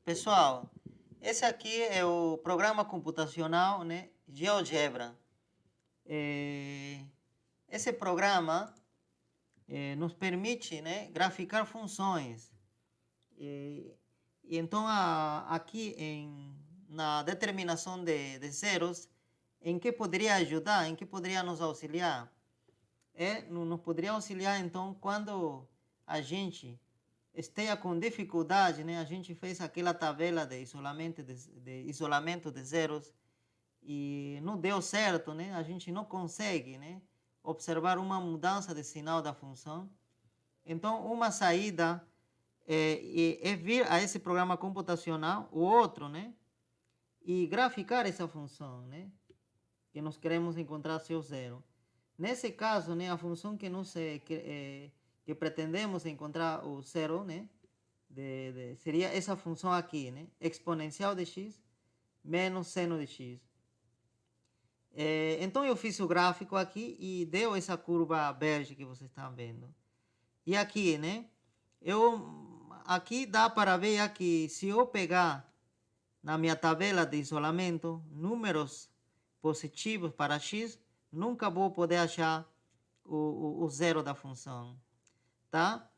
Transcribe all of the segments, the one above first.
Pessoal, esse aqui é o programa computacional, né, GeoGebra. Esse programa nos permite, né, graficar funções. E então, aqui na determinação de zeros, em que poderia ajudar, em que poderia nos auxiliar? Nos poderia auxiliar, então, quando a gente esteja com dificuldade, né? A gente fez aquela tabela de isolamento de zeros e não deu certo, né? A gente não consegue, né, observar uma mudança de sinal da função. Então, uma saída é vir a esse programa computacional, o outro, né, e graficar essa função, né, que nós queremos encontrar seu zero. Nesse caso, né, a função que pretendemos encontrar o zero, né, seria essa função aqui, né, exponencial de x menos seno de x. Então eu fiz o gráfico aqui e deu essa curva bege que vocês estão vendo. E aqui, né, aqui dá para ver aqui, se eu pegar na minha tabela de isolamento números positivos para x, nunca vou poder achar o zero da função, tá?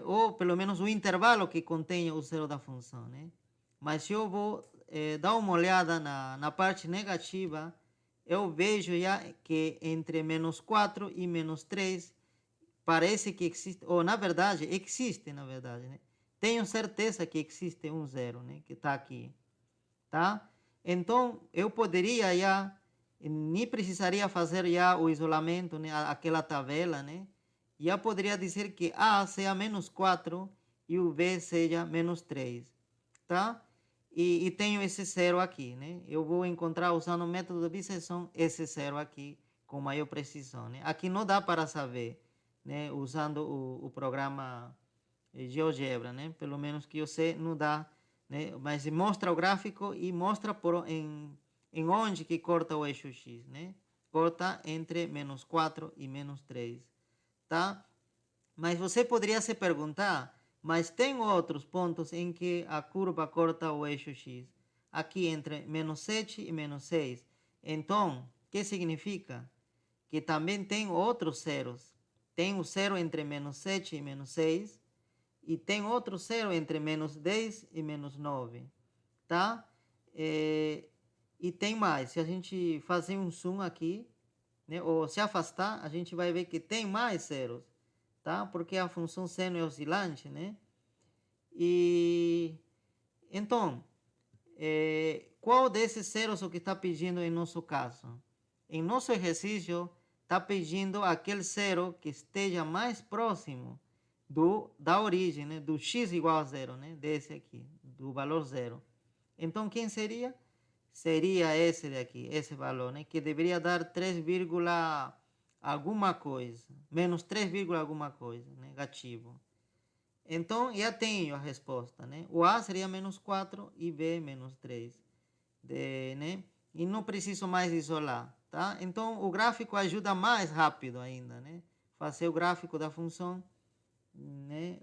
Ou pelo menos o intervalo que contém o zero da função, né? Mas se eu vou dar uma olhada na parte negativa, eu vejo já que entre menos 4 e menos 3 parece que existe, ou na verdade, existe, na verdade, né? Tenho certeza que existe um zero, né? Que está aqui, tá? Então, eu poderia já, nem precisaria fazer já o isolamento, né? Aquela tabela, né? Já poderia dizer que A seja menos 4 e o B seja menos 3, tá? E tenho esse zero aqui, né? Eu vou encontrar usando o método de biseção esse zero aqui com maior precisão, né? Aqui não dá para saber, né? Usando o programa GeoGebra, né? Pelo menos que eu sei, não dá, né? Mas mostra o gráfico e mostra em onde que corta o eixo X, né? Corta entre menos 4 e menos 3, tá? Mas você poderia se perguntar, mas tem outros pontos em que a curva corta o eixo X. Aqui entre menos 7 e menos 6. Então, o que significa? Que também tem outros zeros. Tem o zero entre menos 7 e menos 6. E tem outro zero entre menos 10 e menos 9. Tá? E tem mais. Se a gente fazer um zoom aqui, né, ou se afastar, a gente vai ver que tem mais zeros, tá? Porque a função seno é oscilante, né? E então, qual desses zeros é o que está pedindo em nosso caso? Em nosso exercício, está pedindo aquele zero que esteja mais próximo da origem, né? Do x igual a zero, né? Desse aqui, do valor zero. Então, quem seria? Seria esse daqui, esse valor, né? Que deveria dar 3, alguma coisa. Menos 3, alguma coisa, negativo. Então, já tenho a resposta, né? O A seria menos 4 e B menos 3. Né? E não preciso mais isolar, tá? Então, o gráfico ajuda mais rápido ainda, né? Fazer o gráfico da função, né?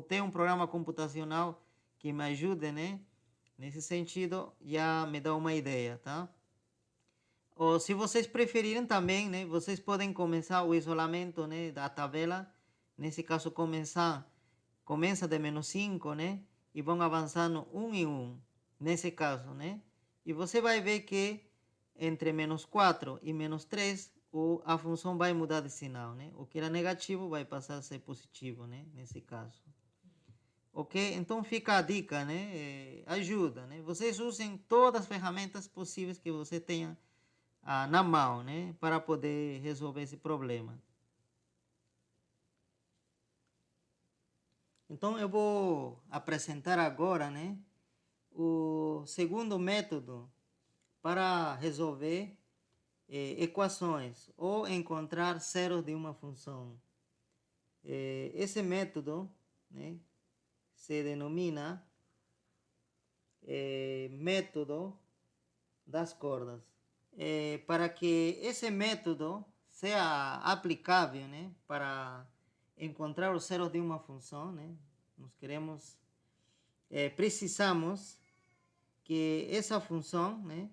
Ter um programa computacional que me ajude, né? Nesse sentido, já me dá uma ideia, tá? Ou se vocês preferirem também, né? Vocês podem começar o isolamento, né? Da tabela. Nesse caso, começa de menos 5, né? E vão avançando um em um. Nesse caso, né? E você vai ver que entre menos 4 e menos 3, a função vai mudar de sinal, né? O que era negativo vai passar a ser positivo, né? Nesse caso. Ok? Então fica a dica, né? Ajuda, né? Vocês usem todas as ferramentas possíveis que você tenha na mão, né? Para poder resolver esse problema. Então eu vou apresentar agora, né? O segundo método para resolver equações ou encontrar zeros de uma função. Esse método, né, se denomina método das cordas. Para que esse método seja aplicável, né, para encontrar os zeros de uma função, né, nós queremos precisamos que essa função, né,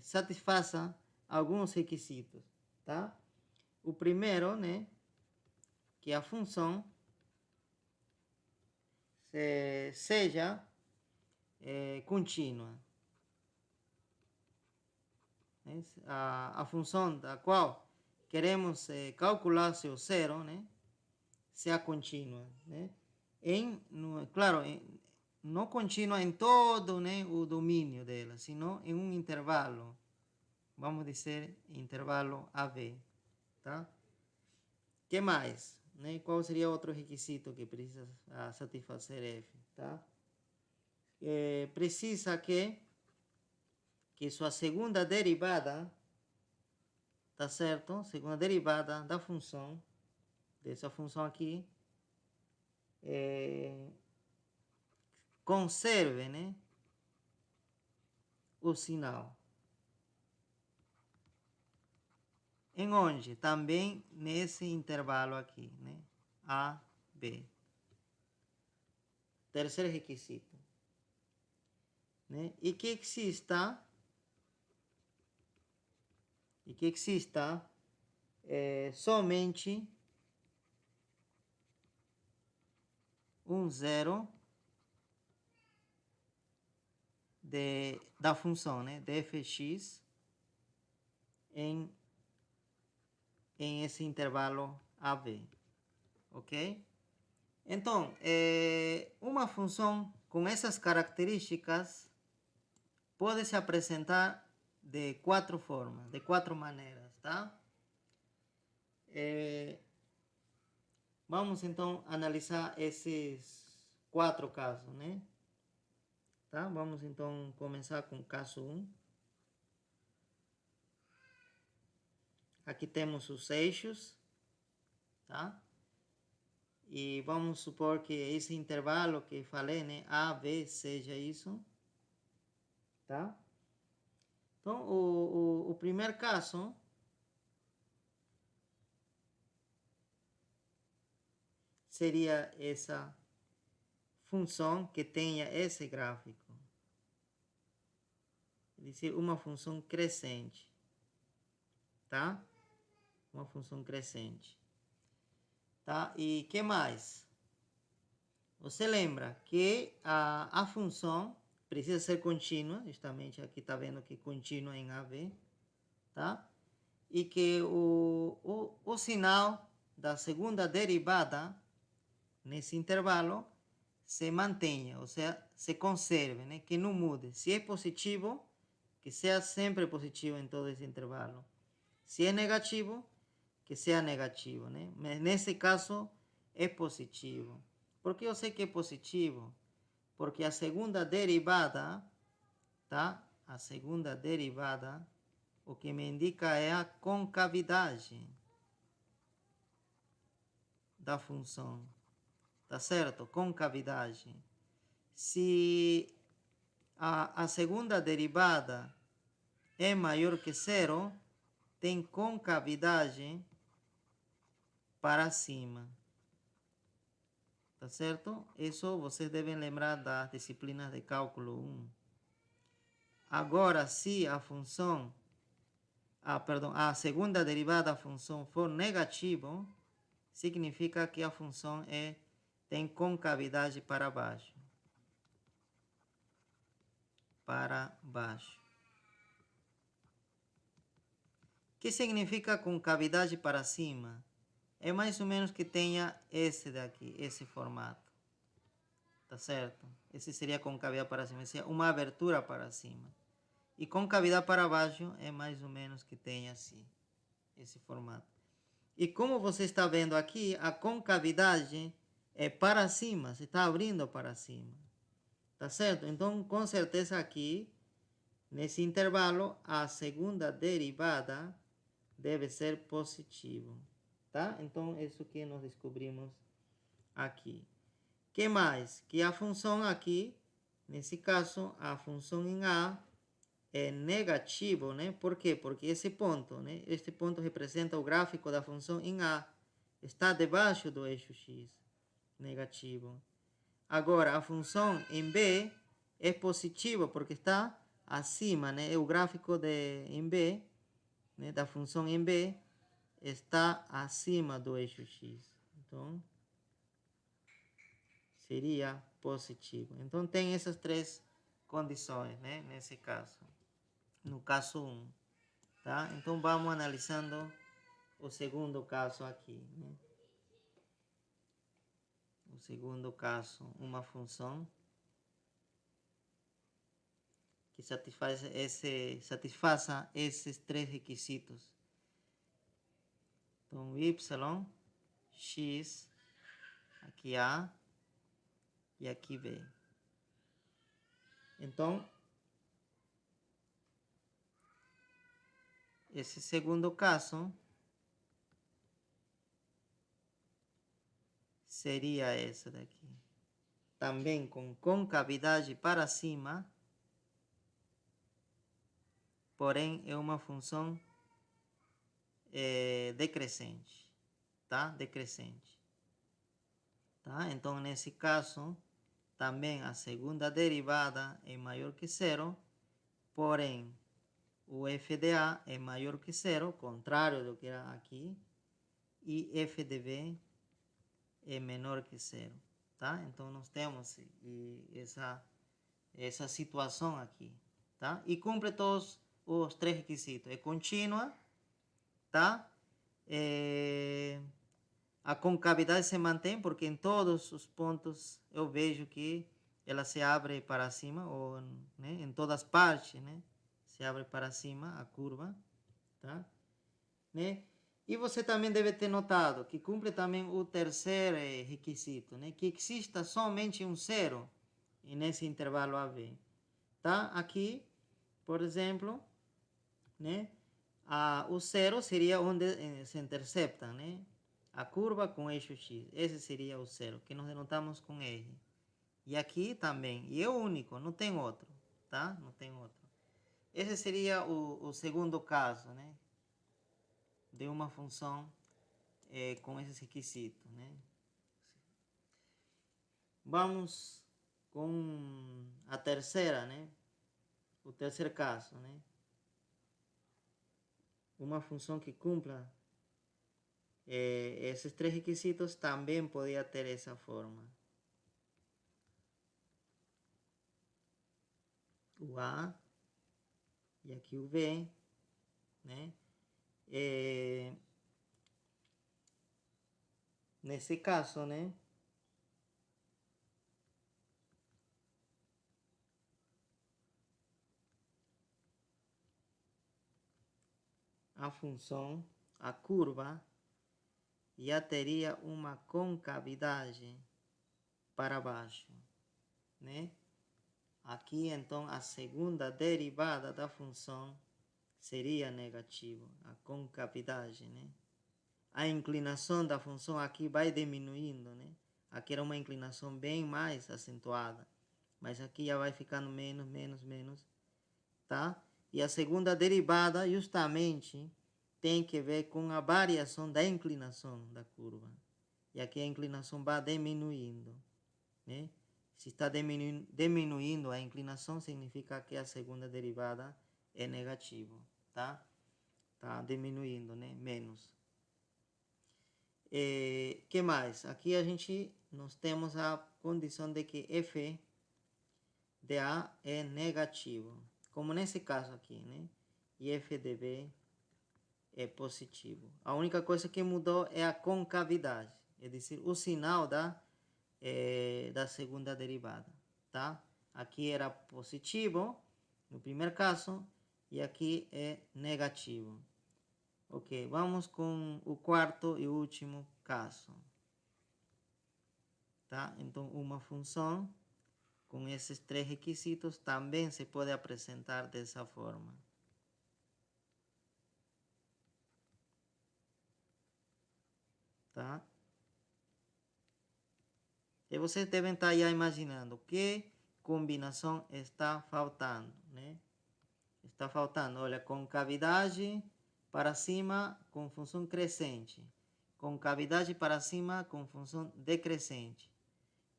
satisfaça alguns requisitos, tá? O primeiro, né, que a função seja contínua. Né? A função da qual queremos calcular seu zero, né, seja contínua, né? Claro, não contínua em todo, né, o domínio dela, senão em um intervalo, vamos dizer, intervalo AB, tá? Que mais? Né? Qual seria outro requisito que precisa satisfazer F, tá? Precisa que sua segunda derivada, tá certo? Segunda derivada da função, dessa função aqui, conserve, né, o sinal. Em onde? Também nesse intervalo aqui, né? A, B. Terceiro requisito. Né? E que exista somente um zero da função, né, de fx em esse intervalo AB, ok? Então, uma função com essas características pode se apresentar de quatro formas, de quatro maneiras, tá? Vamos então analisar esses quatro casos, né? Tá? Vamos então começar com o caso 1. Aqui temos os eixos, tá? E vamos supor que esse intervalo que falei, né, A, B, seja isso, tá? Então, o primeiro caso seria essa função que tenha esse gráfico. É dizer, uma função crescente, tá? Uma função crescente. Tá? E que mais? Você lembra que a função precisa ser contínua, justamente aqui está vendo que contínua em AB, tá? E que o sinal da segunda derivada nesse intervalo se mantenha, ou seja, se conserve, né? Que não mude. Se é positivo, que seja sempre positivo em todo esse intervalo. Se é negativo, que seja negativo, né? Mas nesse caso é positivo. Por que eu sei que é positivo? Porque a segunda derivada, tá? A segunda derivada, o que me indica é a concavidade da função, tá certo? Concavidade. Se a segunda derivada é maior que zero, tem concavidade para cima. Tá certo? Isso vocês devem lembrar das disciplinas de cálculo 1. Agora, se a função, a segunda derivada da função for negativo, significa que a função tem concavidade para baixo. Para baixo. O que significa concavidade para cima? É mais ou menos que tenha esse daqui, esse formato. Tá certo? Esse seria concavidade para cima, seria uma abertura para cima. E concavidade para baixo é mais ou menos que tenha assim, esse formato. E como você está vendo aqui, a concavidade é para cima, se está abrindo para cima. Tá certo? Então, com certeza aqui, nesse intervalo, a segunda derivada deve ser positivo. Tá? Então, isso que nós descobrimos aqui. Que mais? Que a função aqui, nesse caso, a função em A é negativo, né? Por quê? Porque esse ponto, né? Este ponto representa o gráfico da função em A. Está debaixo do eixo X, negativo. Agora, a função em B é positiva porque está acima, né? O gráfico em B, né, da função em B, está acima do eixo X. Então, seria positivo. Então, tem essas três condições, né? Nesse caso. No caso 1. Tá? Então, vamos analisando o segundo caso aqui, né? O segundo caso, uma função que satisfaça esses três requisitos. Então, y, x, aqui A e aqui B. Então, esse segundo caso seria essa daqui. Também com concavidade para cima, porém é uma função decrescente, tá? Decrescente. Tá? Então, nesse caso, também a segunda derivada é maior que zero, porém, o f de A é maior que zero, contrário do que era aqui, e f de B é menor que zero. Tá? Então, nós temos essa situação aqui. Tá? E cumpre todos os três requisitos. É contínua, tá? A concavidade se mantém porque em todos os pontos eu vejo que ela se abre para cima, ou, né, em todas as partes, né, se abre para cima a curva, tá? Né? E você também deve ter notado que cumpre também o terceiro requisito, né, que exista somente um zero nesse intervalo AB. Tá? Aqui, por exemplo, né, o zero seria onde se intercepta, né, a curva com eixo X. Esse seria o zero, que nós denotamos com R. E aqui também. E é o único, não tem outro. Tá? Não tem outro. Esse seria o segundo caso, né? De uma função com esses requisitos, né? Vamos com a terceira, né? O terceiro caso, né? Uma função que cumpra esses três requisitos também poderia ter essa forma. O A e aqui o B, né? Nesse caso, né? A função, a curva, já teria uma concavidade para baixo, né? Aqui, então, a segunda derivada da função seria negativo, a concavidade, né? A inclinação da função aqui vai diminuindo, né? Aqui era uma inclinação bem mais acentuada, mas aqui já vai ficando menos, menos, menos, tá? E a segunda derivada justamente tem que ver com a variação da inclinação da curva. E aqui a inclinação vai diminuindo, né? Se está diminuindo a inclinação, significa que a segunda derivada é negativa, tá? Está diminuindo, né? Menos. Que mais? Aqui nós temos a condição de que f de A é negativo, como nesse caso aqui, né? E f de B é positivo. A única coisa que mudou é a concavidade, é dizer, o sinal da segunda derivada, tá? Aqui era positivo, no primeiro caso, e aqui é negativo. Ok, vamos com o quarto e último caso. Tá? Então, uma função com esses três requisitos também se pode apresentar dessa forma. Tá? E vocês devem estar já imaginando que combinação está faltando, né? Está faltando, olha, concavidade para cima com função crescente. Concavidade para cima com função decrescente.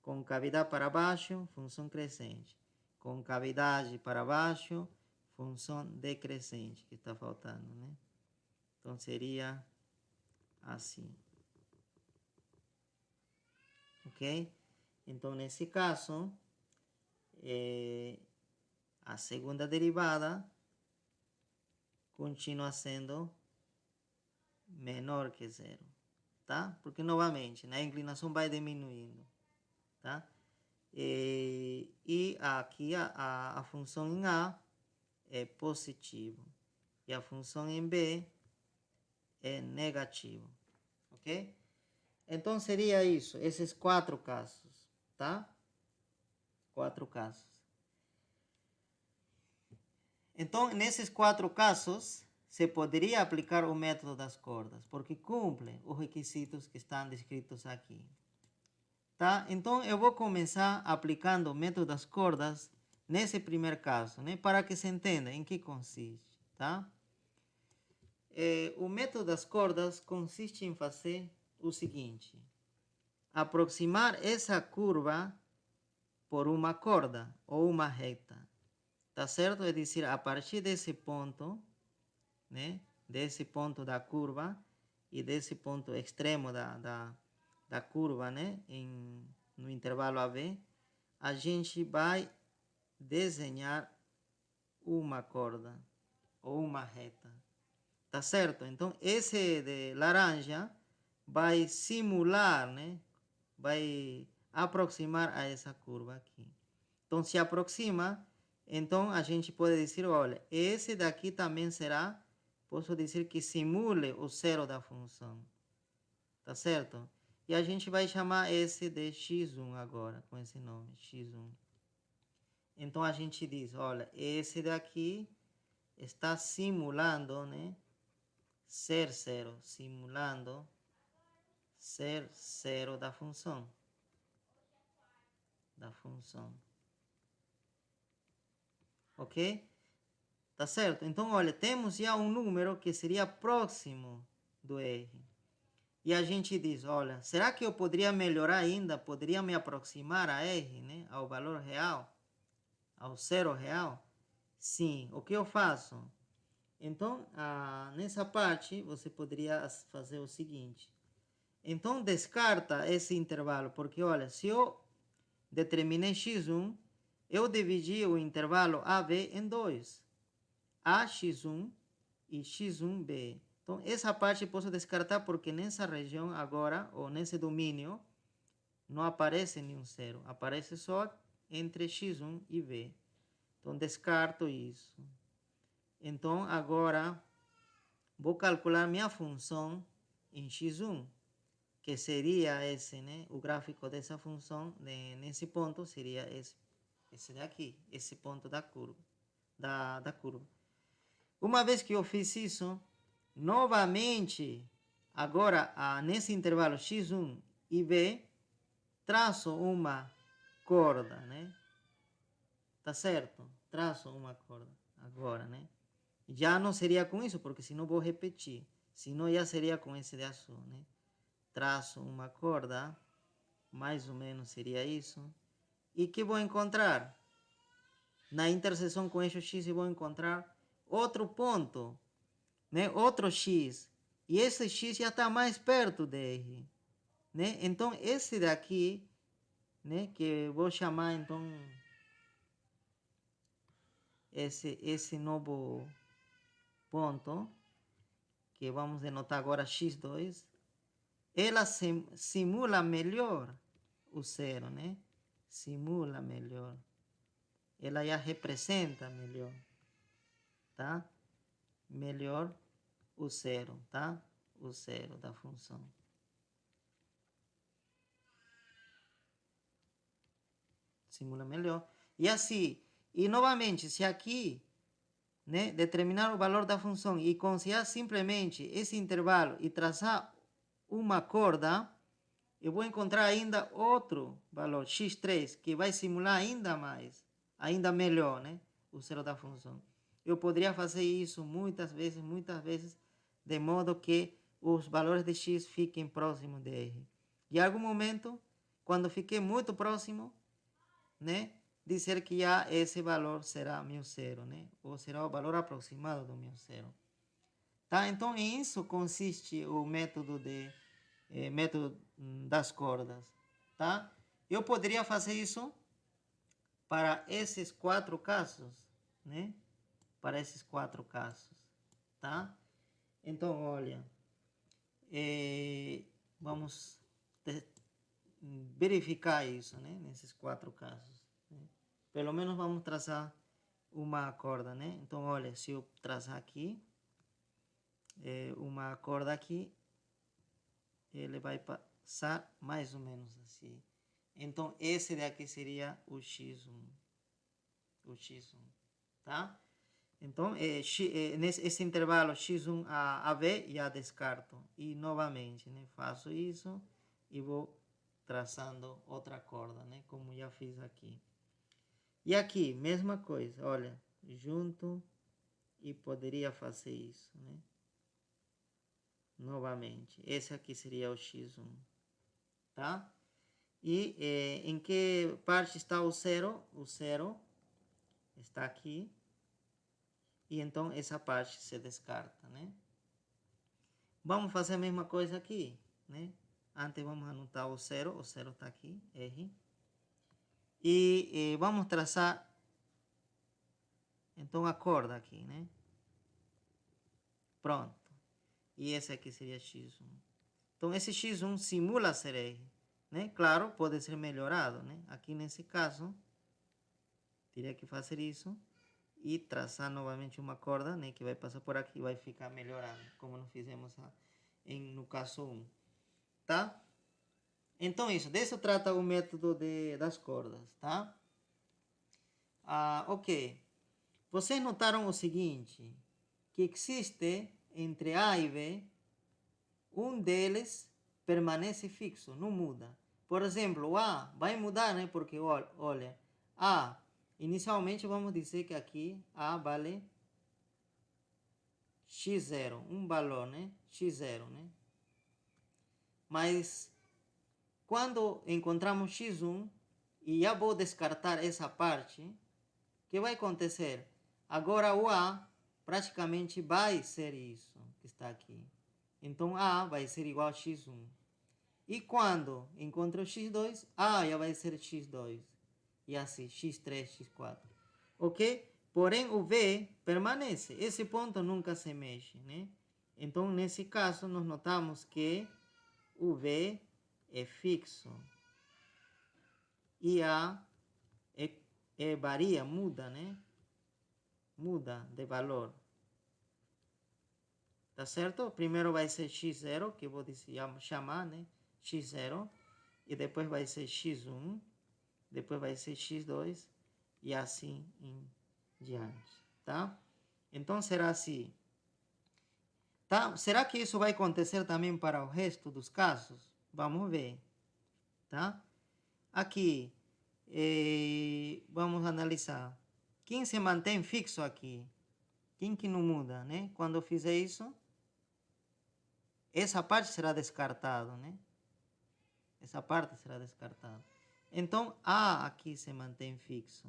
Concavidade para baixo, função crescente. Concavidade para baixo, função decrescente, que está faltando, né? Então, seria assim. Ok? Então, nesse caso, a segunda derivada continua sendo menor que zero, tá? Porque, novamente, a inclinação vai diminuindo, tá? E aqui a função em A é positivo e a função em B é negativo, ok? Então, seria isso, esses 4 casos, tá? 4 casos. Então, nesses 4 casos, se poderia aplicar o método das cordas, porque cumpre os requisitos que estão descritos aqui. Tá? Então, eu vou começar aplicando o método das cordas nesse primeiro caso, né? Para que se entenda em que consiste. Tá? O método das cordas consiste em fazer o seguinte: aproximar essa curva por uma corda ou uma reta. Tá certo? É dizer, a partir desse ponto, né? Desse ponto da curva e desse ponto extremo da curva, né? No intervalo AB, a gente vai desenhar uma corda ou uma reta. Tá certo? Então, esse de laranja vai simular, né? Vai aproximar a essa curva aqui. Então, se aproxima, então a gente pode dizer, olha, esse daqui também será, posso dizer que simule o zero da função. Tá certo? E a gente vai chamar esse de x1 agora, com esse nome, x1. Então, a gente diz, olha, esse daqui está simulando, né? Ser zero, simulando ser zero da função. Ok? Tá certo? Então, olha, temos já um número que seria próximo do R. E a gente diz, olha, será que eu poderia melhorar ainda? Poderia me aproximar a R, né? Ao valor real? Ao zero real? Sim. O que eu faço? Então, nessa parte, você poderia fazer o seguinte. Então, descarta esse intervalo, porque, olha, se eu determinei x1, eu dividi o intervalo AB em 2. AX1 e x1b. Então, essa parte posso descartar porque nessa região agora, ou nesse domínio, não aparece nenhum zero. Aparece só entre x1 e b. Então, descarto isso. Então, agora, vou calcular minha função em x1, que seria esse, né? O gráfico dessa função, nesse ponto, seria esse daqui, esse ponto da curva. Da curva. Uma vez que eu fiz isso, novamente, agora nesse intervalo x1 e b, traço uma corda, né? Tá certo? Traço uma corda agora, né? Já não seria com isso, porque senão vou repetir. Senão já seria com esse de azul, né? Traço uma corda, mais ou menos seria isso. E que vou encontrar? Na interseção com eixo X eu vou encontrar outro ponto, né? Outro X. E esse X já está mais perto de R. Né? Então, esse daqui, né? Que eu vou chamar, então, esse novo ponto, que vamos denotar agora x2, ela simula melhor o zero, né? Simula melhor. Ela já representa melhor, tá? Melhor o zero, tá? O zero da função. Simula melhor. E assim, e novamente, se aqui, né, determinar o valor da função e considerar simplesmente esse intervalo e traçar uma corda, eu vou encontrar ainda outro valor, x3, que vai simular ainda mais, ainda melhor, né, o zero da função. Eu poderia fazer isso muitas vezes, de modo que os valores de x fiquem próximos de R. Em algum momento, quando fiquei muito próximo, né, dizer que já esse valor será meu zero, né, ou será o valor aproximado do meu zero. Tá? Então, em isso consiste o método método das cordas, tá? Eu poderia fazer isso para esses 4 casos, né? Para esses 4 casos, tá? Então, olha, vamos verificar isso, né? Nesses 4 casos, né? Pelo menos vamos traçar uma corda, né? Então, olha, se eu traçar aqui, uma corda aqui, ele vai passar mais ou menos assim. Então, esse daqui seria o X1. O X1, tá? Então, nesse intervalo X1 a V, já descarto. E, novamente, né, faço isso e vou traçando outra corda, né? Como já fiz aqui. E aqui, mesma coisa. Olha, junto e poderia fazer isso, né? Novamente. Esse aqui seria o X1, tá? E em que parte está o zero? O zero está aqui. E então essa parte se descarta, né? Vamos fazer a mesma coisa aqui, né? Antes vamos anotar o zero está aqui, R. E vamos traçar então a corda aqui, né? Pronto. E esse aqui seria X1. Então esse X1 simula ser R, né? Claro, pode ser melhorado, né? Aqui nesse caso, teria que fazer isso e traçar novamente uma corda, né? Que vai passar por aqui e vai ficar melhorado, como nós fizemos no caso 1, tá? Então isso, disso trata o método das cordas, tá? Ok. Vocês notaram o seguinte, que existe entre A e B, um deles permanece fixo, não muda. Por exemplo, o A vai mudar, né? Porque, olha, A, inicialmente vamos dizer que aqui A vale x0, um valor, né? x0, né? Mas quando encontramos x1 e já vou descartar essa parte, o que vai acontecer? Agora o A praticamente vai ser isso que está aqui. Então A vai ser igual a x1. E quando encontro x2, A já vai ser x2. E assim, x3, x4. Ok? Porém, o V permanece. Esse ponto nunca se mexe, né? Então, nesse caso, nós notamos que o V é fixo. E A varia, muda, né? Muda de valor. Tá certo? Primeiro vai ser x0, que eu vou chamar, né? x0. E depois vai ser x1. Depois vai ser x2. E assim em diante, tá? Então, será assim. Tá? Será que isso vai acontecer também para o resto dos casos? Vamos ver, tá? Aqui, vamos analisar. Quem se mantém fixo aqui? Quem que não muda, né? Quando eu fizer isso, essa parte será descartada, né? Essa parte será descartada. Então, A aqui se mantém fixo.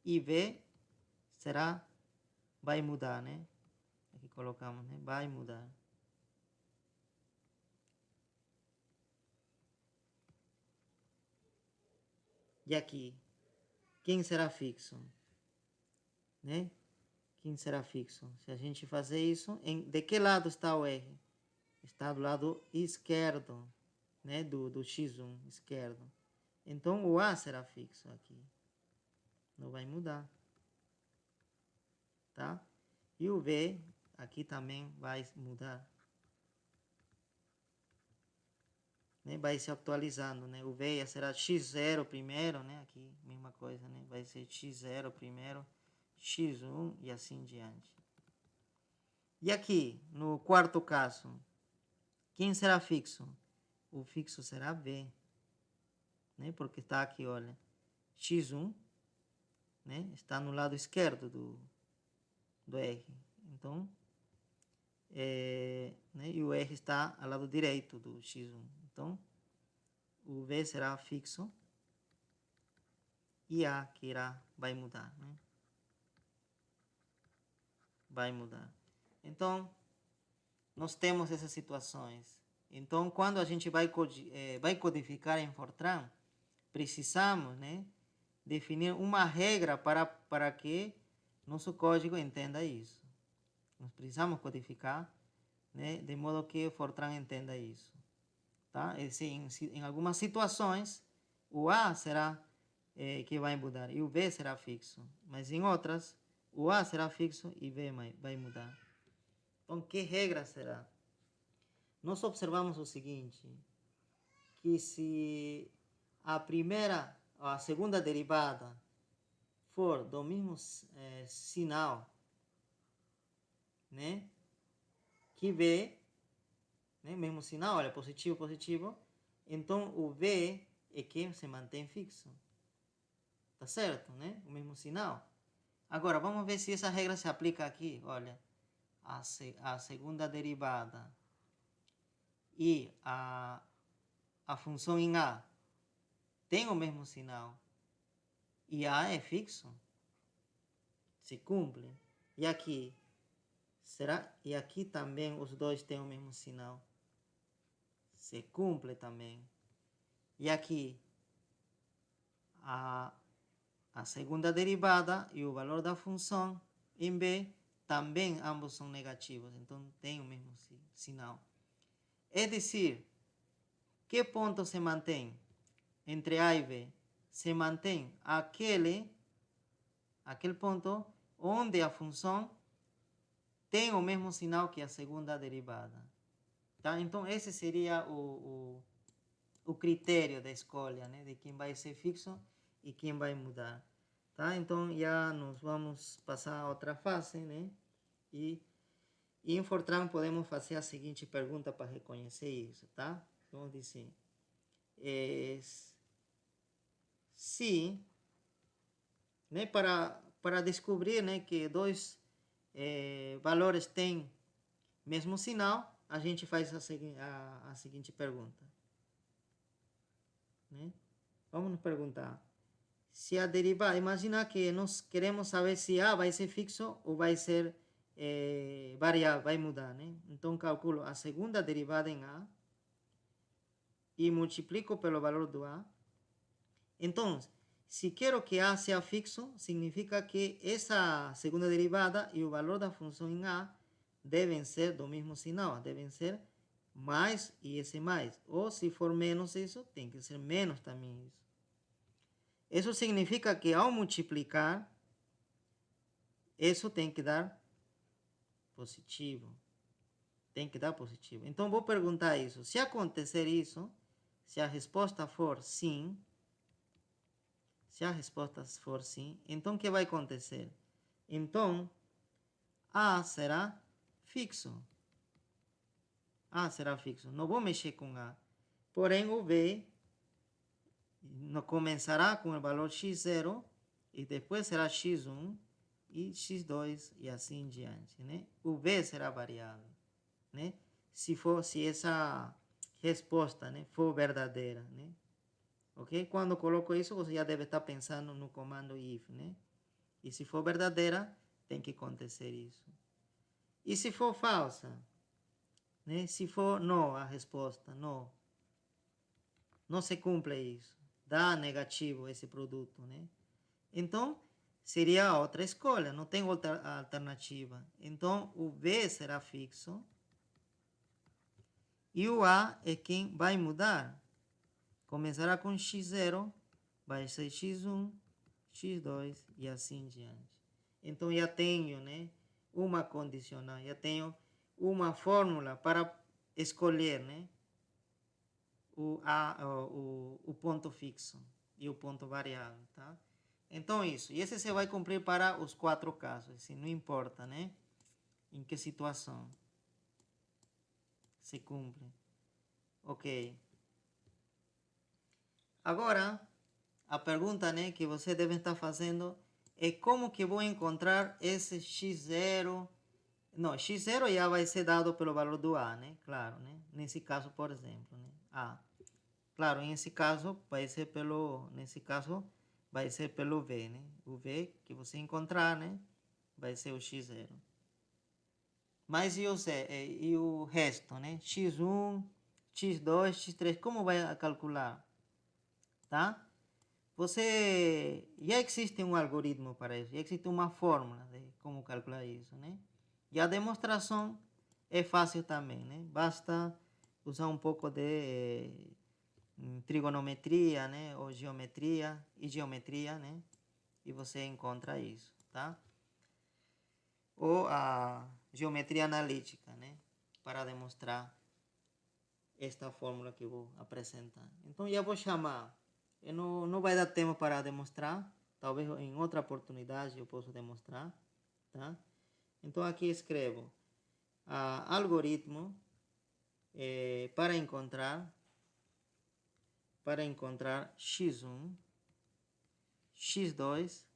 E B vai mudar, né? Aqui colocamos, né? Vai mudar. E aqui, quem será fixo? Né? Quem será fixo? Se a gente fazer isso, de que lado está o R? Está do lado esquerdo, né? Do X1, esquerdo. Então, o A será fixo aqui. Não vai mudar. Tá? E o V, aqui também vai mudar. Né? Vai se atualizando, né? O V será x0 primeiro, né? Aqui, mesma coisa, né? Vai ser x0 primeiro, x1 e assim em diante. E aqui, no quarto caso, quem será fixo? O fixo será V, né? Porque está aqui, olha, x1, né? Está no lado esquerdo do R. Então, né? E o R está ao lado direito do x1. Então, o V será fixo e A que vai mudar, né? Vai mudar. Então, nós temos essas situações. Então, quando a gente vai codificar em Fortran, precisamos, né, definir uma regra para que nosso código entenda isso. Nós precisamos codificar, né, de modo que o Fortran entenda isso. Tá? Em algumas situações, o A será que vai mudar e o B será fixo. Mas em outras, o A será fixo e B vai mudar. Então, que regra será? Nós observamos o seguinte, que se a segunda derivada for do mesmo sinal, né, que V, né, mesmo sinal, olha, positivo, positivo, então o V é que se mantém fixo. Tá certo, né? O mesmo sinal. Agora, vamos ver se essa regra se aplica aqui. Olha, a segunda derivada e a função em A tem o mesmo sinal e A é fixo, se cumpre. E aqui, será? E aqui também os dois têm o mesmo sinal, se cumpre também. E aqui, a segunda derivada e o valor da função em B também ambos são negativos, então tem o mesmo sinal. É decir, que ponto se mantém entre A e B? Se mantém aquele ponto onde a função tem o mesmo sinal que a segunda derivada. Tá? Então, esse seria o critério da escolha, né? De quem vai ser fixo e quem vai mudar. Tá? Então, já nós vamos passar a outra fase, né? E em Fortran podemos fazer a seguinte pergunta para reconhecer isso, tá? Vamos dizer, se, né, para descobrir, né, que dois valores têm mesmo sinal, a gente faz a seguinte pergunta. Né? Vamos nos perguntar. Se a derivada, imagina que nós queremos saber se A vai ser fixo ou vai ser variável, vai mudar, né? Então, calculo a segunda derivada em A e multiplico pelo valor do A. Então, se quero que A seja fixo, significa que essa segunda derivada e o valor da função em A devem ser do mesmo sinal, devem ser mais e esse mais. Ou se for menos isso, tem que ser menos também isso. Isso significa que ao multiplicar, isso tem que dar positivo. Tem que dar positivo. Então, vou perguntar isso. Se acontecer isso, se a resposta for sim, então o que vai acontecer? Então, A será fixo. A será fixo. Não vou mexer com A. Porém, o B começará com o valor x0 e depois será x1 e x2 e assim em diante, né? O B será variável, né? Se essa resposta, né, for verdadeira, né? Ok? Quando coloco isso, você já deve estar pensando no comando if, né? E se for verdadeira, tem que acontecer isso. E se for falsa, né? Se for não, a resposta, não se cumpre isso. Dá negativo esse produto, né? Então, seria outra escolha, não tem outra alternativa. Então, o B será fixo e o A é quem vai mudar. Começará com x0, vai ser x1, x2 e assim em diante. Então, já tenho, né, uma condicional, já tenho uma fórmula para escolher, né, o ponto fixo e o ponto variável, tá? Então, isso. E esse você vai cumprir para os 4 casos, assim, não importa, né, em que situação se cumpre. Ok. Agora, a pergunta, né, que você deve estar fazendo é como que vou encontrar esse x0 Não, x0 já vai ser dado pelo valor do A, né? Claro, né? Nesse caso, por exemplo, né? A. Claro, nesse caso vai ser pelo, nesse caso vai ser pelo V, né? O V que você encontrar, né? Vai ser o x0. Mas e o resto, né? x1, x2, x3, como vai calcular? Tá? Já existe um algoritmo para isso, já existe uma fórmula de como calcular isso, né? E a demonstração é fácil também, né? Basta usar um pouco de trigonometria, né? Ou geometria e geometria, né? E você encontra isso, tá? Ou a geometria analítica, né? Para demonstrar esta fórmula que eu vou apresentar. Então, já vou chamar. Não vai dar tempo para demonstrar. Talvez em outra oportunidade eu possa demonstrar, tá? Então, aqui escrevo algoritmo para encontrar x1, x2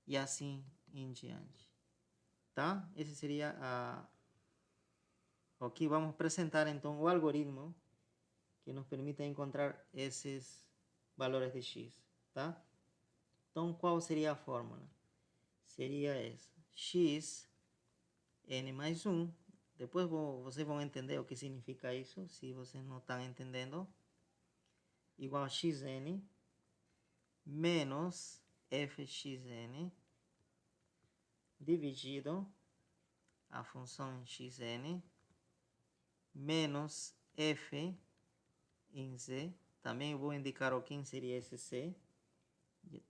e assim em diante, tá? Esse seria aqui vamos apresentar então o algoritmo que nos permite encontrar esses valores de x, tá? Então, qual seria a fórmula? Seria essa, x n mais 1. Depois vocês vão entender o que significa isso, se vocês não estão entendendo. Igual a xn menos fxn dividido a função em xn menos f em z. Também eu vou indicar o que seria esse c.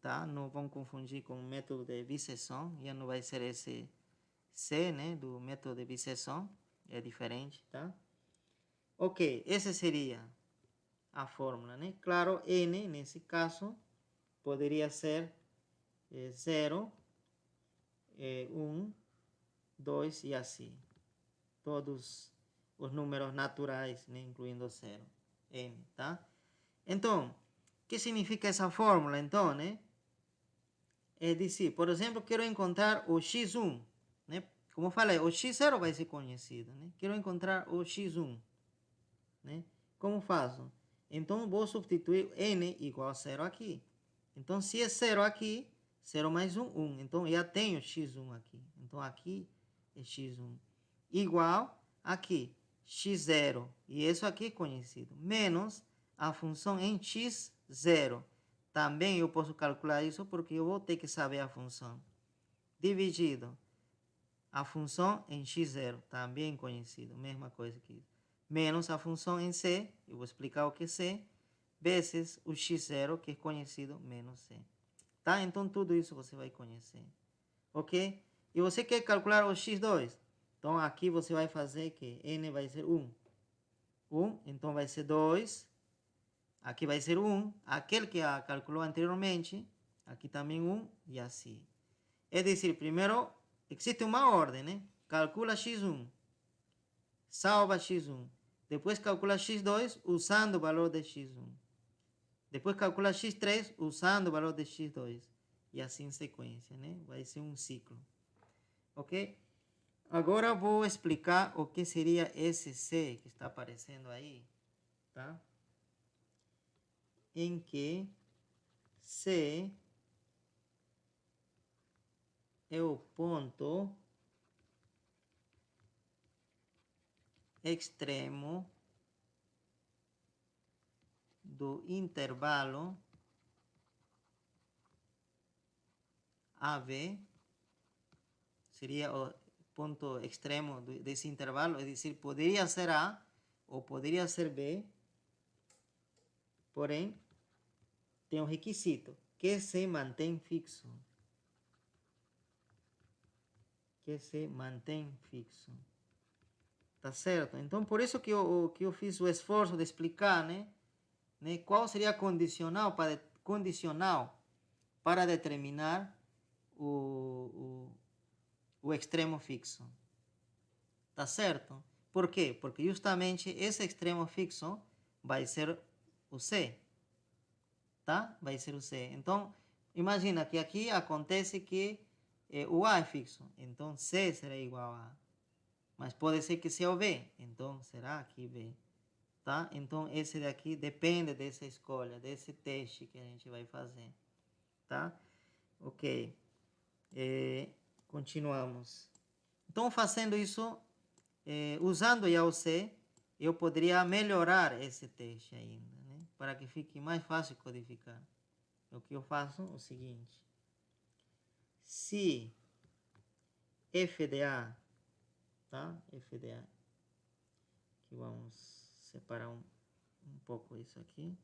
Tá? Não vão confundir com o método de biseção. Já não vai ser esse c, né? Do método de biseção. É diferente, tá? Ok, essa seria a fórmula, né? Claro, n, nesse caso, poderia ser 0, 1, 2 e assim. Todos os números naturais, né? Incluindo 0, n, tá? Então, o que significa essa fórmula, então, né? É dizer, por exemplo, quero encontrar o x1, né? Como falei, o x0 vai ser conhecido, né? Quero encontrar o x1, né? Como faço? Então, vou substituir n igual a 0 aqui. Então, se é 0 aqui, 0 mais 1, 1. Então, já tenho x1 aqui. Então, aqui é x1. Igual aqui, x0. E isso aqui é conhecido. Menos a função em x0. Também eu posso calcular isso porque eu vou ter que saber a função. Dividido a função em x0. Também conhecido. Mesma coisa que isso. Menos a função em c. Eu vou explicar o que é c. Vezes o x0, que é conhecido, menos c. Tá? Então, tudo isso você vai conhecer. Ok? E você quer calcular o x2? Então, aqui você vai fazer que n vai ser 1. 1, então vai ser 2. Aqui vai ser 1. Aquele que calculou anteriormente, aqui também 1 e assim. É dizer, primeiro, existe uma ordem, né? Calcula x1. Salva x1. Depois calcula x2 usando o valor de x1. Depois calcula x3 usando o valor de x2. E assim em sequência, né? Vai ser um ciclo. Ok? Agora vou explicar o que seria esse C que está aparecendo aí. Tá? Em que C é o ponto extremo do intervalo AB, seria o ponto extremo desse intervalo, é dizer, poderia ser A ou poderia ser B, porém, tem um requisito, que se mantém fixo. Que se mantém fixo. Tá certo? Então, por isso que eu fiz o esforço de explicar, né? Qual seria a condicional para determinar o extremo fixo. Tá certo? Por quê? Porque justamente esse extremo fixo vai ser o C. Tá? Vai ser o C. Então, imagina que aqui acontece que o A é fixo, então C será igual a A. Mas pode ser que seja o B, então será aqui B. Tá? Então, esse daqui depende dessa escolha, desse teste que a gente vai fazer. Tá? Ok. Continuamos. Então, fazendo isso, usando já o C, eu poderia melhorar esse teste ainda, né? Para que fique mais fácil codificar. O que eu faço é o seguinte. Se f de A, tá? F de A. Aqui vamos separar um pouco isso aqui.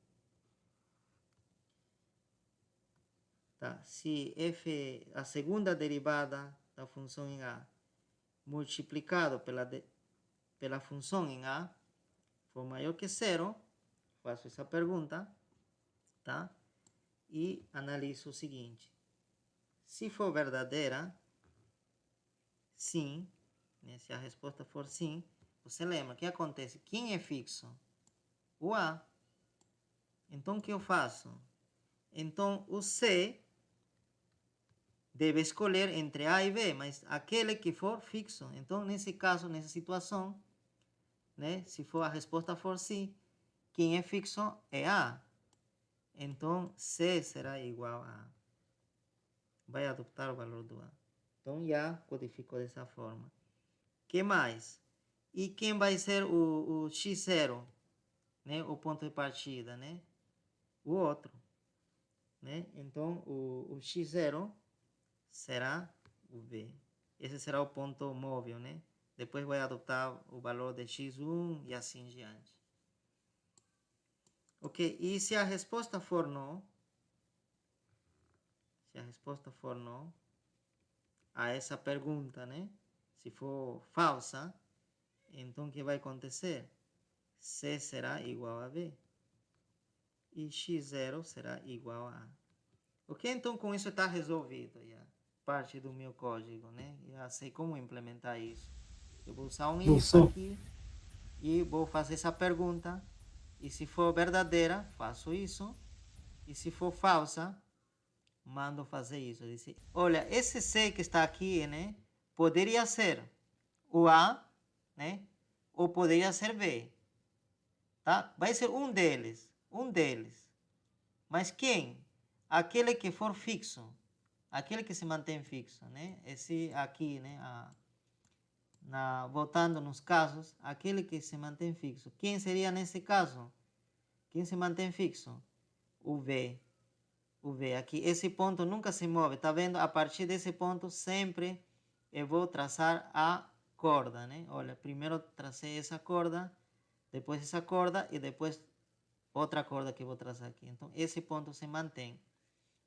Tá? Se f, a segunda derivada da função em A, multiplicado pela função em A, for maior que zero, faço essa pergunta, tá? E analiso o seguinte. Se for verdadeira, sim, né? Se a resposta for sim, você lembra o que acontece? Quem é fixo? O A. Então, o que eu faço? Então, o C deve escolher entre A e B, mas aquele que for fixo. Então, nesse caso, nessa situação, né? Se for a resposta for sim, quem é fixo é A. Então, C será igual a A. Vai adoptar o valor do A. Então, já codificou dessa forma. Que mais? E quem vai ser o x0, né? O ponto de partida, né? O outro, né? Então, o x0 será o B. Esse será o ponto móvel, né? Depois vai adoptar o valor de x1 e assim diante. Ok, e se a resposta for não, a essa pergunta, né? Se for falsa, então o que vai acontecer? C será igual a B. E x0 será igual a A. Ok? Então, com isso está resolvido já. Parte do meu código, né? Já sei como implementar isso. Eu vou usar um if aqui e vou fazer essa pergunta. E se for verdadeira, faço isso. E se for falsa, mando fazer isso. Diz, olha, esse C que está aqui, né? Poderia ser o A, né? Ou poderia ser B. Tá? Vai ser um deles. Mas quem? Aquele que for fixo. Aquele que se mantém fixo, né? Esse aqui, né? Voltando nos casos, aquele que se mantém fixo. Quem seria nesse caso? Quem se mantém fixo? O V. O V aqui. Esse ponto nunca se move. Tá vendo? A partir desse ponto, sempre eu vou traçar a corda, né? Olha, primeiro tracei essa corda, depois essa corda e depois outra corda que eu vou traçar aqui. Então, esse ponto se mantém.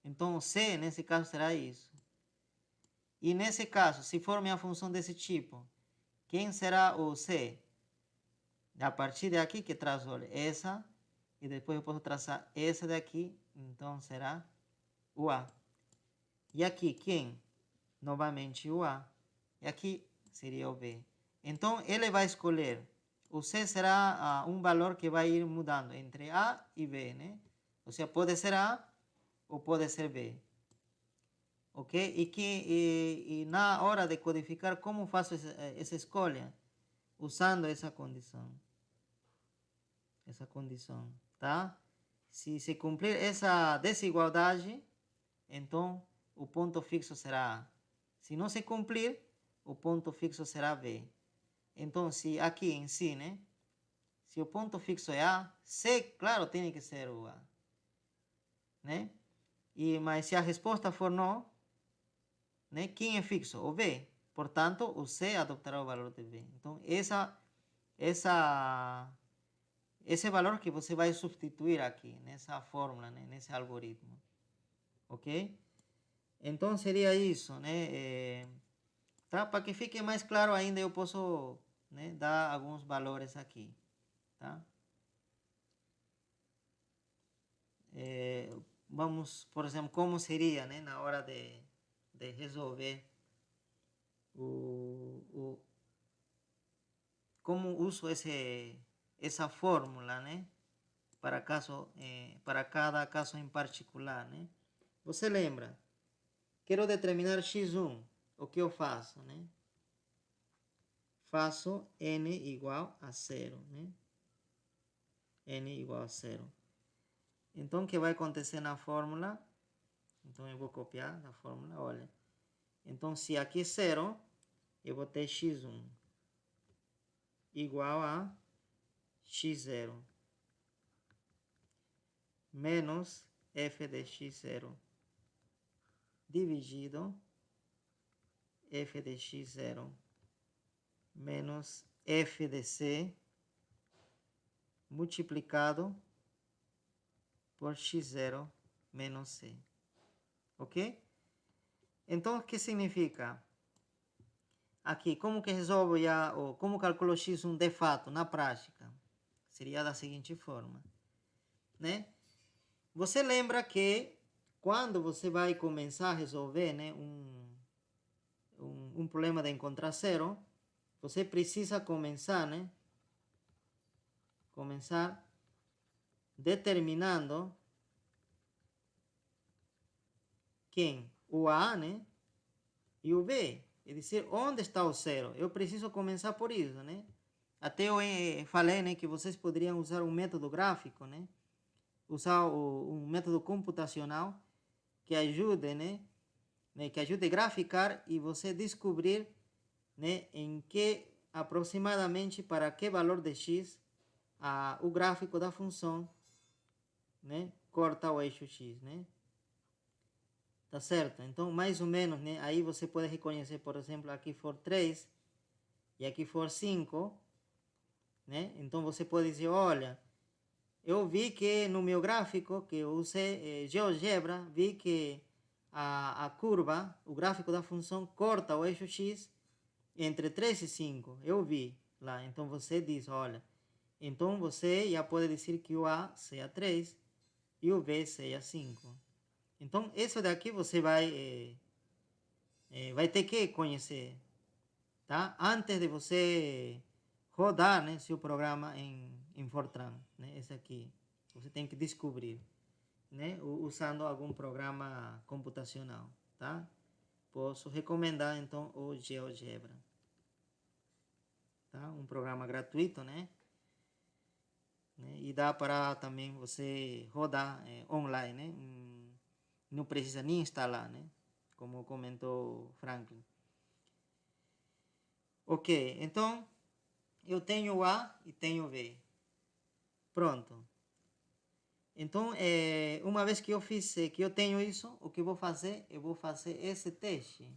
Então, C, nesse caso, será isso. E nesse caso, se for minha função desse tipo, quem será o C? A partir daqui que traço, olha, essa, e depois eu posso traçar essa daqui, então será o A. E aqui, quem? Novamente o A. E aqui seria o B. Então, ele vai escolher. O C será um valor que vai ir mudando entre A e B, né? Ou seja, pode ser A ou pode ser B. Ok? E na hora de codificar, como faço essa escolha? Usando essa condição. Tá? Se se cumprir essa desigualdade, então o ponto fixo será A. Se não se cumprir, o ponto fixo será B. Então, se aqui em si, né? Se o ponto fixo é A, C, claro, tem que ser o A. Né? Mas se a resposta for não, né? Quem é fixo? O B. Portanto, o C adoptará o valor de B. Então, esse valor que você vai substituir aqui, nessa fórmula, né? Nesse algoritmo. Ok? Então, seria isso, né? Tá? Para que fique mais claro ainda, eu posso, né, dar alguns valores aqui. Tá? Vamos, por exemplo, como seria, né? Na hora de resolver como uso essa fórmula, né? Para cada caso em particular, né? Você lembra? Quero determinar x1. o que eu faço, né? Faço n igual a 0, né? N igual a 0. Então, o que vai acontecer na fórmula? Então, eu vou copiar na fórmula, olha. Então, se aqui é 0, eu vou ter x1 igual a x0 menos f de x0 dividido f de x0 menos f de c multiplicado por x0 menos c. Ok? Então, o que significa? Aqui, como que resolvo já, ou como calculo x1 de fato, na prática? Seria da seguinte forma, né? Você lembra que quando você vai começar a resolver, né, um problema de encontrar zero, você precisa começar, né? Começar determinando quem? O A, né? E o B. É dizer, onde está o zero? Eu preciso começar por isso, né? Até eu falei, né, que vocês poderiam usar um método gráfico, né? Usar um método computacional que ajude, né? Que ajude a graficar e você descobrir, né, em que aproximadamente para que valor de x o gráfico da função, né, corta o eixo x, né? Tá certo? Então, mais ou menos, né, aí você pode reconhecer, por exemplo, aqui for 3 e aqui for 5, né? Então, você pode dizer, olha, eu vi que no meu gráfico, que eu usei GeoGebra, vi que a curva, o gráfico da função, corta o eixo x entre 3 e 5. Eu vi lá. Então, você diz, olha, então você já pode dizer que o A seja 3 e o B seja 5. Então, isso daqui você vai ter que conhecer, tá? Antes de você rodar, né, seu programa em Fortran, né? Esse aqui. Você tem que descobrir, né? Usando algum programa computacional, tá? Posso recomendar, então, o GeoGebra. Tá? Um programa gratuito, né? E dá para também você rodar online, né? Não precisa nem instalar, né? Como comentou Franklin. Ok, então eu tenho o A e tenho o B. Pronto. Então, uma vez que eu fiz, que eu tenho isso, o que eu vou fazer? Eu vou fazer esse teste.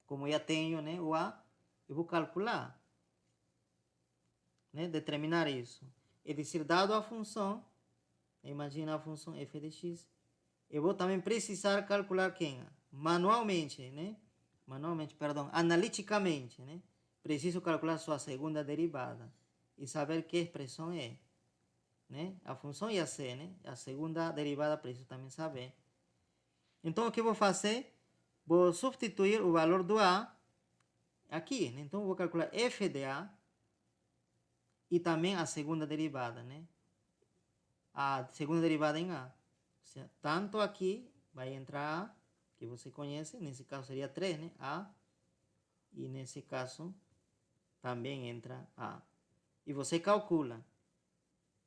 Como já tenho, né, o A, eu vou calcular, né, determinar isso. É dizer, dado a função, imagina a função f de x, eu vou também precisar calcular quem? Manualmente, né? Analiticamente, né? Preciso calcular sua segunda derivada e saber que expressão é, né? A função já sei, né? A segunda derivada preciso também saber. Então, o que eu vou fazer? Vou substituir o valor do A aqui, né? Então, vou calcular f de A e também a segunda derivada, né? A segunda derivada em A. Tanto aqui vai entrar A, que você conhece, nesse caso seria 3, né? A, e nesse caso também entra A. E você calcula,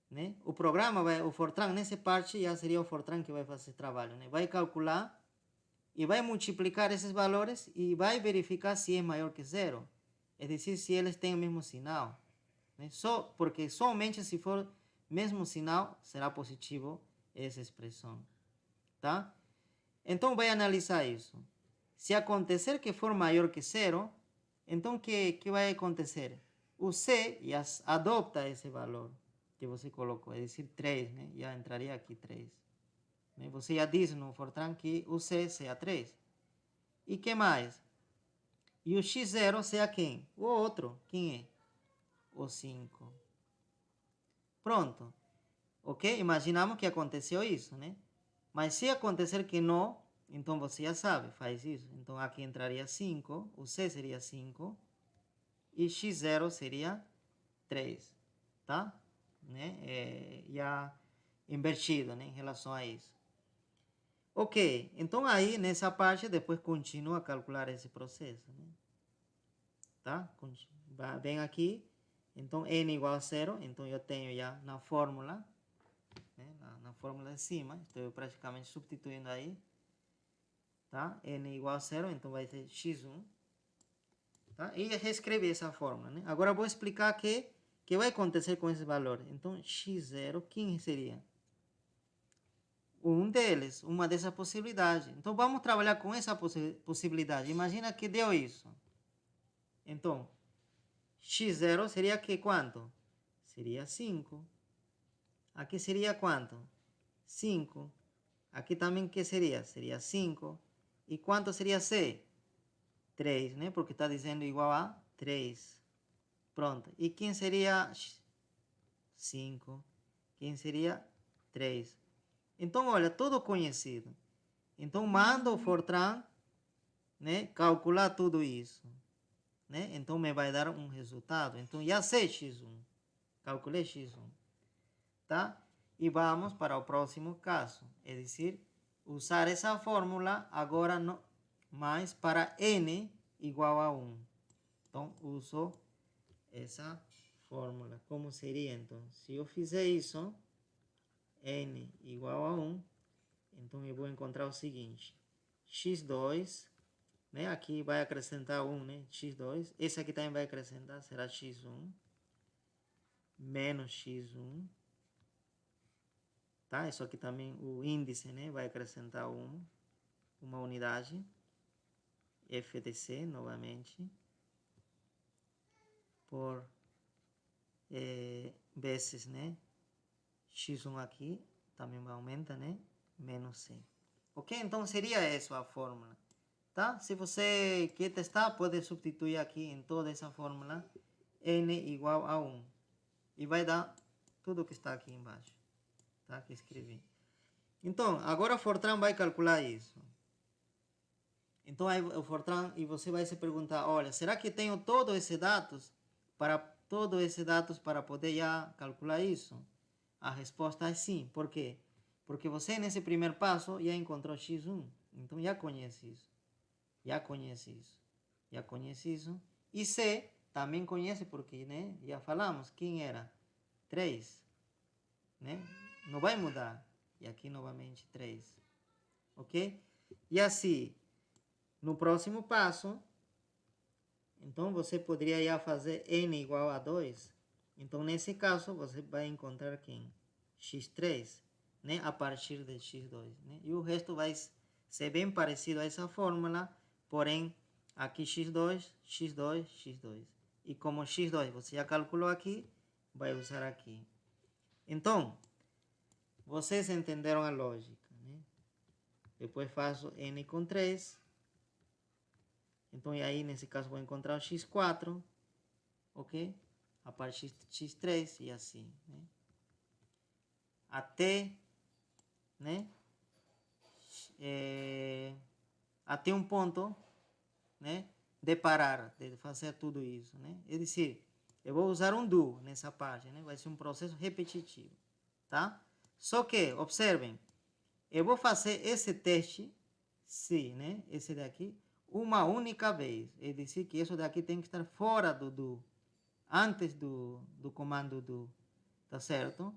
né? O programa, o Fortran, nessa parte já seria o Fortran que vai fazer esse trabalho, né? Vai calcular e vai multiplicar esses valores e vai verificar se é maior que zero. É dizer, se eles têm o mesmo sinal, né? Porque somente se for mesmo sinal será positivo essa expressão, tá? Então, vai analisar isso. Se acontecer que for maior que zero, então o que vai acontecer? O C já adopta esse valor que você colocou, é dizer, 3, né? Já entraria aqui 3. Né? Você já diz no Fortran que o C seja 3. E que mais? E o x0 seja quem? O outro. Quem é? O 5. Pronto. Ok? Imaginamos que aconteceu isso, né? Mas se acontecer que não, então você já sabe, faz isso. Então aqui entraria 5, o C seria 5 e x0 seria 3, tá? Né? Já invertido, né, em relação a isso. Ok, então aí nessa parte depois continua a calcular esse processo, né? Tá? Vem aqui, então n igual a 0, então eu tenho já na fórmula, né? na fórmula de cima, estou praticamente substituindo aí, tá? N igual a 0, então vai ser x1, tá? E reescrever essa fórmula, né? Agora eu vou explicar que vai acontecer com esse valor. Então x0, quem seria? Um deles, uma dessas possibilidades. Então vamos trabalhar com essa possibilidade. Imagina que deu isso. Então, x0 seria que quanto? Seria 5. Aqui seria quanto? 5. Aqui também que seria? Seria 5. E quanto seria c? 3, né? Porque está dizendo igual a 3. Pronto. E quem seria 5? Quem seria 3? Então, olha, tudo conhecido. Então, manda o Fortran, né, calcular tudo isso. Né? Então, me vai dar um resultado. Então, já sei x1. Calculei x1. Tá? E vamos para o próximo caso. É dizer, usar essa fórmula agora mais para n igual a 1. Então, uso essa fórmula. Como seria, então? Se eu fizer isso, n igual a 1, então eu vou encontrar o seguinte. x2, né? Aqui vai acrescentar 1, né? x2. Esse aqui também vai acrescentar, será x1 menos x1. Tá? Isso aqui também, o índice, né? Vai acrescentar uma unidade. F de C, novamente. Por vezes, né? x1 aqui, também aumenta, né? Menos C. Ok? Então, seria essa a fórmula. Tá? Se você quer testar, pode substituir aqui em toda essa fórmula n igual a 1. E vai dar tudo que está aqui embaixo. Tá? Que escrevi. Então, agora o Fortran vai calcular isso. Então, aí o Fortran, e você vai se perguntar, olha, será que tenho todos esses dados para poder já calcular isso? A resposta é sim. Por quê? Porque você, nesse primeiro passo, já encontrou x1. Então, já conhece isso. Já conhece isso. Já conhece isso. E C também conhece porque, né? Já falamos. Quem era? 3. Né? Não vai mudar. E aqui, novamente, 3. Ok? E assim, no próximo passo, então você poderia já fazer n igual a 2. Então, nesse caso, você vai encontrar quem? x3, né? A partir de x2. Né? E o resto vai ser bem parecido a essa fórmula, porém, aqui x2, x2, x2. E como x2 você já calculou aqui, vai usar aqui. Então, vocês entenderam a lógica, né? Depois faço n com 3. Então, e aí, nesse caso, vou encontrar o x4, ok? A partir de x3 e assim, né? Até, né? Até um ponto, né? De parar, de fazer tudo isso, né? É dizer, eu vou usar um do nessa parte, né? Vai ser um processo repetitivo, tá? Só que, observem, eu vou fazer esse teste, sim, né? Esse daqui, uma única vez. É dizer, que isso daqui tem que estar fora do antes do comando do, tá certo?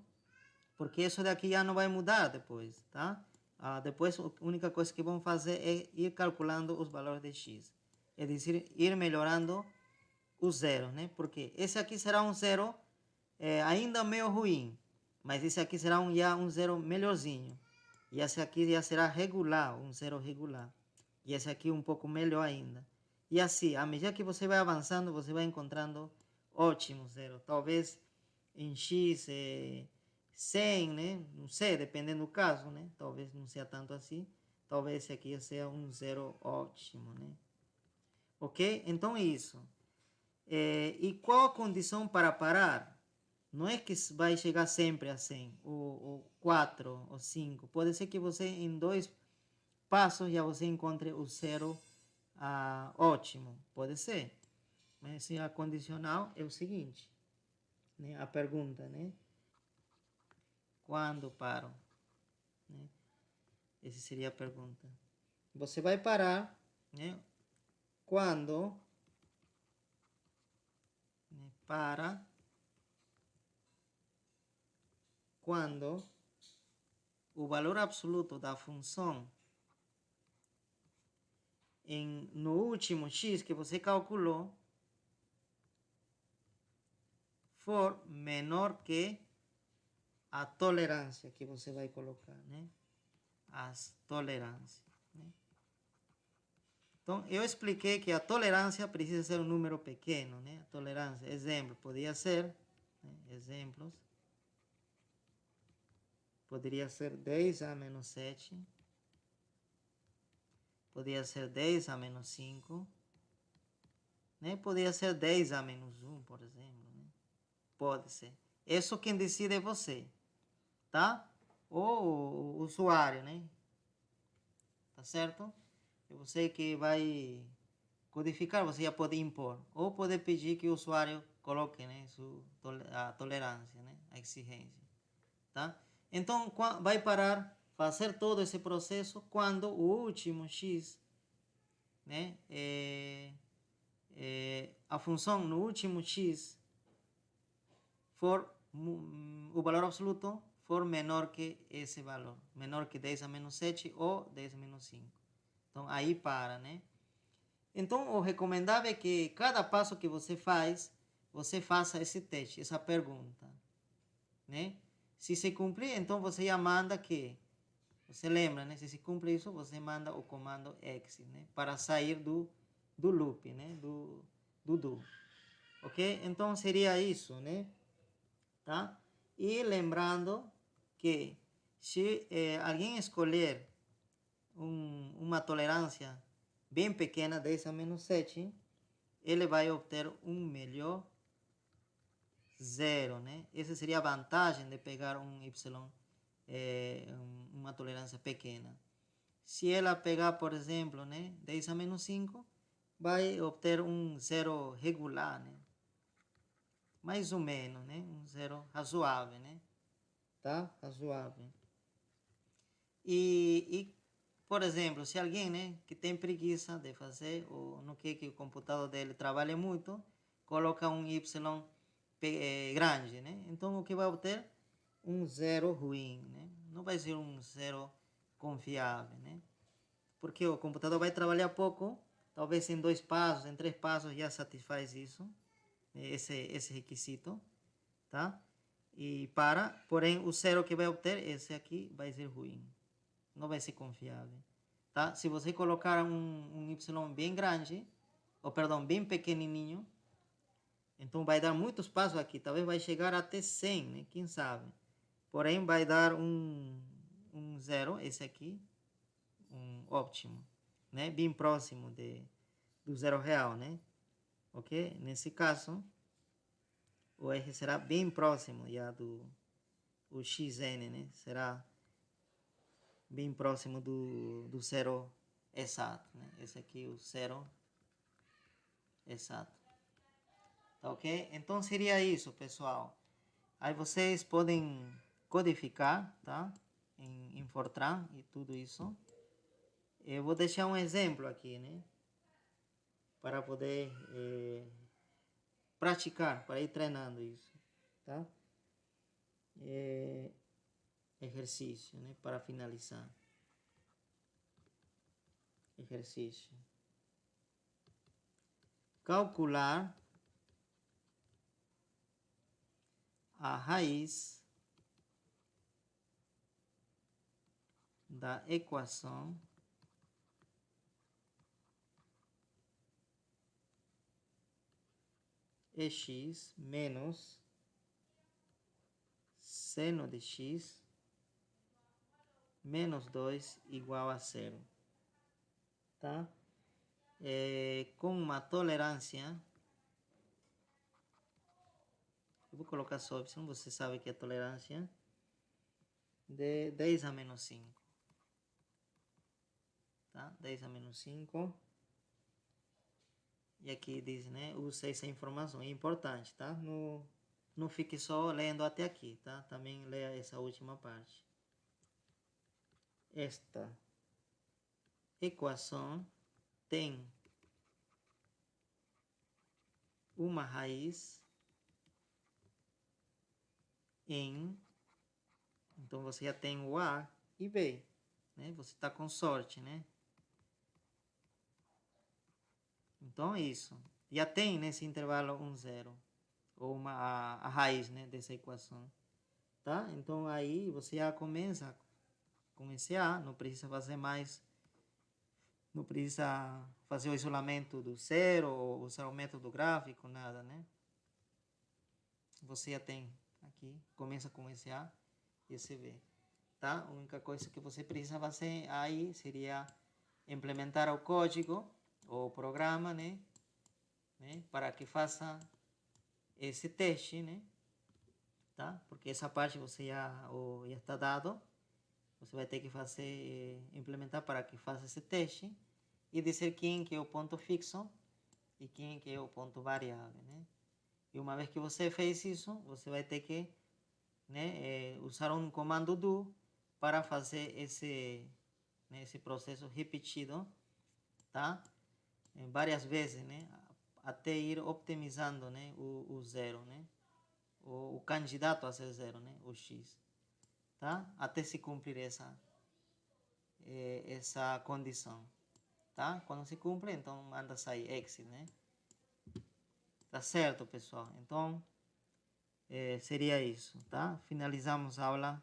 Porque isso daqui já não vai mudar depois, tá? Depois, a única coisa que vamos fazer é ir calculando os valores de x. É dizer, ir melhorando os zeros, né? Porque esse aqui será um zero ainda meio ruim, mas esse aqui será já um zero melhorzinho. E esse aqui já será regular, um zero regular. E esse aqui um pouco melhor ainda. E assim, à medida que você vai avançando, você vai encontrando ótimos zeros. Talvez em x 100, né? Não sei, dependendo do caso, né? Talvez não seja tanto assim. Talvez esse aqui seja um zero ótimo, né? Ok? Então é isso. E qual a condição para parar? Não é que vai chegar sempre a 100, ou 4, ou 5. Pode ser que você, em 2 passos, já você encontre o zero ótimo. Pode ser. Mas a condicional é o seguinte, né? A pergunta, né? Quando paro? Né? Essa seria a pergunta. Você vai parar, né? Quando, né? Para quando o valor absoluto da função no último x que você calculou for menor que a tolerância que você vai colocar, né? As tolerâncias, né? Então, eu expliquei que a tolerância precisa ser um número pequeno, né? A tolerância, exemplo, podia ser, né? Exemplos, poderia ser 10 a menos 7, poderia ser 10 a menos 5, né? Poderia ser 10 a menos 1, por exemplo, né? Pode ser. Isso quem decide é você, tá? Ou o usuário, né? Tá certo? É você que vai codificar, você já pode impor. Ou pode pedir que o usuário coloque, né, a tolerância, né, a exigência. Tá? Então, vai parar fazer todo esse processo quando o último x, né, a função no último x for o valor absoluto for menor que esse valor, menor que 10 a menos 7 ou 10 a menos 5. Então, aí para, né? Então, o recomendável é que cada passo que você faz, você faça esse teste, essa pergunta, né? Se se cumprir, então você já manda que, você lembra, né? Se se cumpre isso, você manda o comando exit, né? Para sair do loop, né? Do do. Ok? Então, seria isso, né? Tá? E lembrando que se alguém escolher uma tolerância bem pequena, 10 a menos 7, ele vai obter um melhor zero, né? Essa seria a vantagem de pegar um y, uma tolerância pequena. Se ela pegar, por exemplo, né, 10 a menos 5, vai obter um zero regular, né? Mais ou menos, né? Um zero razoável, né? Tá? Razoável. E por exemplo, se alguém, né, que tem preguiça de fazer, ou não quer que o computador dele trabalhe muito, coloca um y grande, né? Então, o que vai obter? Um zero ruim, né? Não vai ser um zero confiável, né? Porque o computador vai trabalhar pouco, talvez em 2 passos, em 3 passos já satisfaz isso, esse requisito, tá? Porém, o zero que vai obter, esse aqui, vai ser ruim. Não vai ser confiável, tá? Se você colocar um y bem grande, ou perdão, bem pequenininho, então vai dar muitos passos aqui, talvez vai chegar até 100, né? Quem sabe? Porém, vai dar um zero, esse aqui, um óptimo, né? Bem próximo do zero real, né? Ok? Nesse caso, o R será bem próximo já do xn, né? Será bem próximo do zero exato, né? Esse aqui é o zero exato. Tá ok? Então seria isso, pessoal. Aí vocês podem codificar, tá? Em Fortran e tudo isso. Eu vou deixar um exemplo aqui, né? Para poder praticar, para ir treinando isso, tá? Exercício, né? Para finalizar. Exercício. Calcular a raiz da equação x menos seno de x menos 2 igual a 0. Tá? Com uma tolerância, eu vou colocar só opção, você sabe que é tolerância, de 10 a menos 5. Tá? 10 a menos 5. E aqui diz, né? Use essa informação, é importante, tá? Não fique só lendo até aqui, tá? Também leia essa última parte. esta equação tem uma raiz em... Então, você já tem o A e B, né? Você está com sorte, né? Então, é isso. Já tem nesse intervalo um zero, ou a raiz, né, dessa equação. Tá? Então, aí você já começa com esse A, não precisa fazer mais, não precisa fazer o isolamento do zero, ou usar o método gráfico, nada, né? Você já tem aqui, começa com esse A e esse B. Tá? A única coisa que você precisa fazer aí seria implementar o código ou o programa, né? Para que faça esse teste, né? Tá? Porque essa parte você já está dado. Você vai ter que fazer, implementar para que faça esse teste e dizer quem que é o ponto fixo e quem que é o ponto variável, né? E uma vez que você fez isso, você vai ter que, né, usar um comando do para fazer esse processo repetido, tá? Várias vezes, né? Até ir optimizando, né, o zero, né? O candidato a ser zero, né? O x, tá? Até se cumprir essa condição, tá? Quando se cumpre, então manda sair exit, né? Tá certo, pessoal? Então, seria isso, tá? Finalizamos a aula